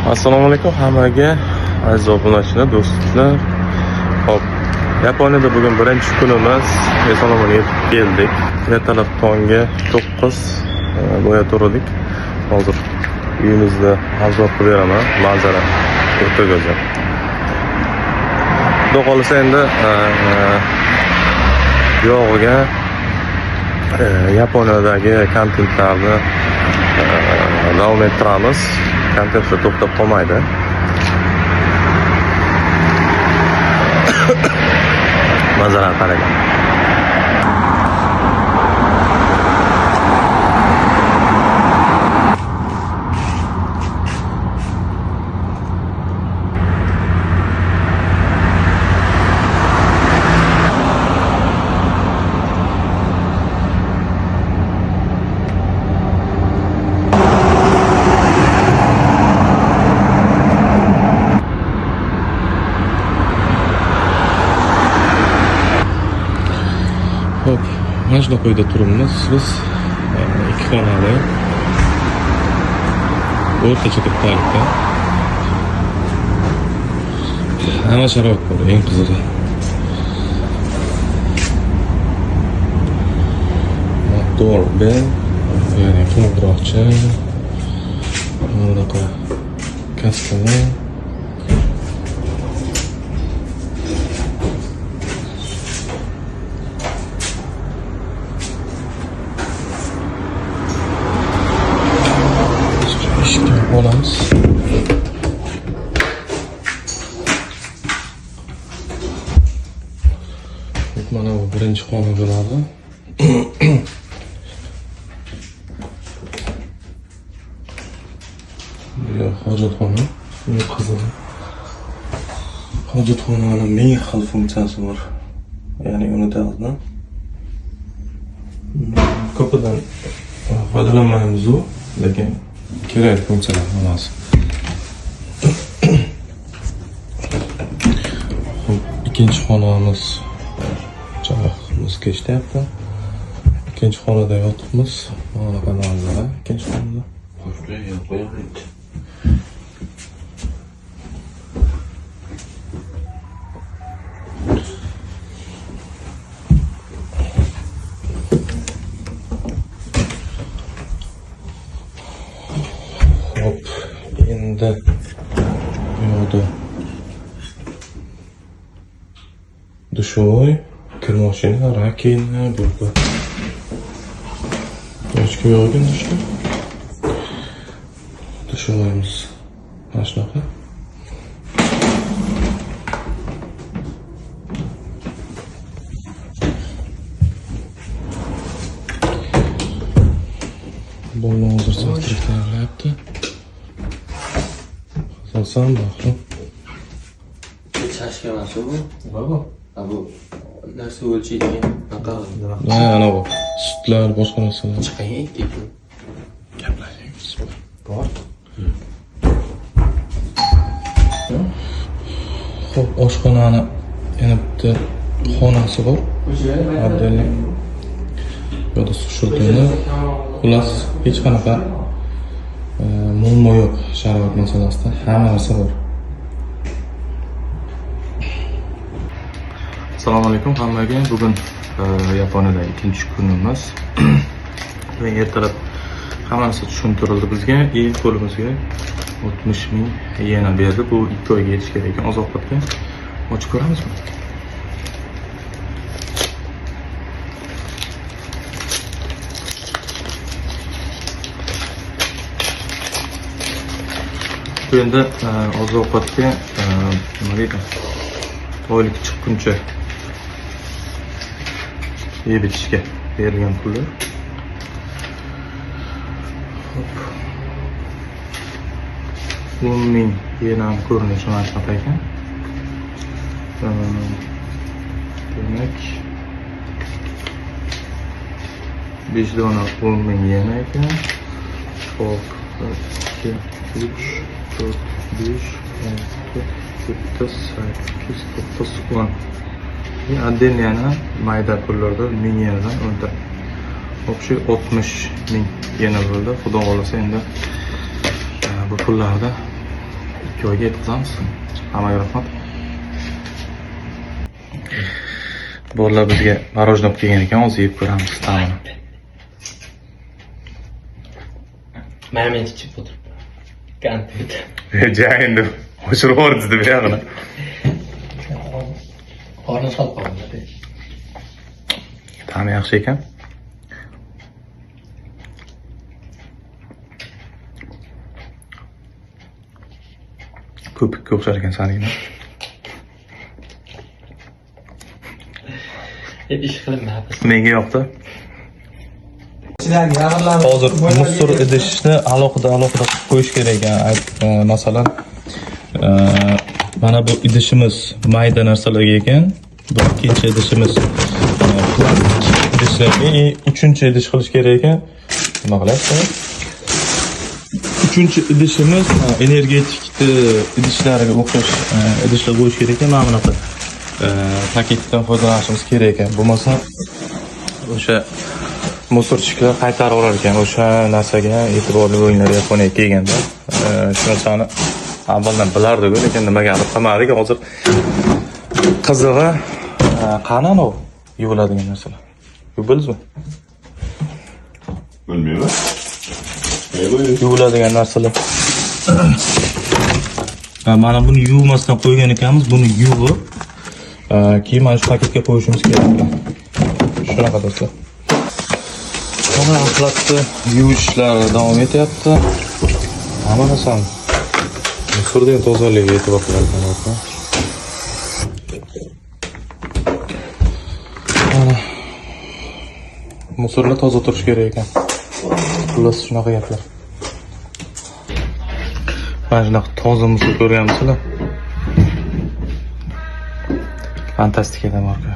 Assalomu alaykum hammaga, aziz obunachilar, do'stlar. Hop, Yaponiyada bugun birinchi kunimiz. Eson-omon yetib keldik. Ertalab tongi 9 bo'ya turdik. Hozir uyimizda hazmat qilib beraman. Manzara o'ta go'zal. Xudo qolsa endi yog'iga Yaponiyadagi kontentlarni davom ettiramiz. Kontentlar to'xtab qolmaydi. Manzarani qarang. Hop, mana shunaqa uyda turibmiz. Biz ikki xonali o'rtacha kattalikda. Hamma sharoit bor, eng qizig'i. Doorbell, ya'ni qo'ng'iroqcha, bunaqa kaskalar. Olamiz. Mana bu birinchi xona bo'ladi. Bu hojatxona. Bu qizil. Hojatxonaning ming xil funksiyasi bor. Ya'ni unutadimi? Ko'pidan foydalanmaymiz, lekin kerak funksiyalar hammasi. Ikkinchi xonamiz joyimiz kechiryapti. Ikkinchi xonada yotibmiz. Mana bu manzara ikkinchi xonada. Hop, endi bu yoqda dushovoy, kir mashina, rakina, burada. Hech kim yo'q ekan dushda. Dushovoyimiz mana shunaqa. Bo'lma hozir zavtrak tayyorlayapti. Salsam baxrim. Chashka emas bu. Baba. Bu narsa o'lchaydigan naqa. Ana bu sutlar, boshqa narsalar. Chiqing aytdik. Gaplashingiz bor. Xo'p, oshxonani yana bitta xonasi bor. Abdellik. Yo'da sushiltini. Xullas, hech qanaqa muammo yo'q sharoit masalasida. Hamma narsa bor. Assalomu alaykum hammaga. Bugun Yaponiyada ikkinchi kunimiz. Va ertalab hamma narsa tushuntirildi bizga. Qo'limizga 60 ming yena berdi. Bu 2 oyga yetish kerak ekan oziq-ovqatga. Ochib ko'ramizmi? Bu endi oziq-ovqatga nima deydi? Oylik chiqquncha yeb ichishga berilgan pullar. Hop. 10 ming yana ko'rinishi mana shunaqa ekan. Demak 5 dona 10 ming yana ekan. Hop. 2, 3, 4, 5, 6, 7, 8, 9, 10. Отдельно yana mayda pullarda 1000 yenadan o'nta. Общий 60 ming yena bo'ldi. Xudo xolasa endi bu pullarni 2 oyga yetkazamiz. Hammaga rahmat. Bolalar bizga morojniy olib kelgan ekan, hozir yeb ko'ramiz ta'mini. Mana men ichib o'tiribman. Konfet. Ja endi o'shirib yubordi deb yog'ini. Qorni solib qoldi. Ta'mi yaxshi ekan. Ko'pikka o'xshar ekan saningmi? Ish qilinmayapti. Menga yoqdi. Hozir musor idishni alohida qilib qo'yish kerak ekan. Masalan, mana bu idishimiz mayda narsalarga ekan. Bu ikkinchi idishimiz plastik idishlarga, uchinchi idish qilish kerak ekan. Nima qilyapsiz? Uchinchi idishimiz energetik idishlarga o'xshash idishlar qo'yish kerak ekan. Mana bunaqa paketdan foydalanishimiz kerak ekan. Bo'lmasa o'sha musorchilar qaytarib olar ekan. O'sha narsaga e'tiborli bo'linglar Yaponiyaga kelganda. Shu narsani avvaldan bilardik, lekin nimaga aniq qilmadik. Hozir qizig'i qani anavi yuviladigan narsalar. Bildingizmi? Bilmayman. Yuviladigan narsalar. Mana buni yuvmasdan qo'ygan ekanmiz. Buni yuvib, keyin mana shu paketga qo'yishimiz kerak. Shunaqa do'stlar. Mana qilyapti, yuvish ishlari davom etyapti. Hamma narsani musordan tozaligiga e'tibor qilyapman. Mana musorlar toza turishi kerak ekan. Xullas shunaqa gaplar. Mana shunaqa toza musor ko'rganmisizlar? Fantastik edi marka.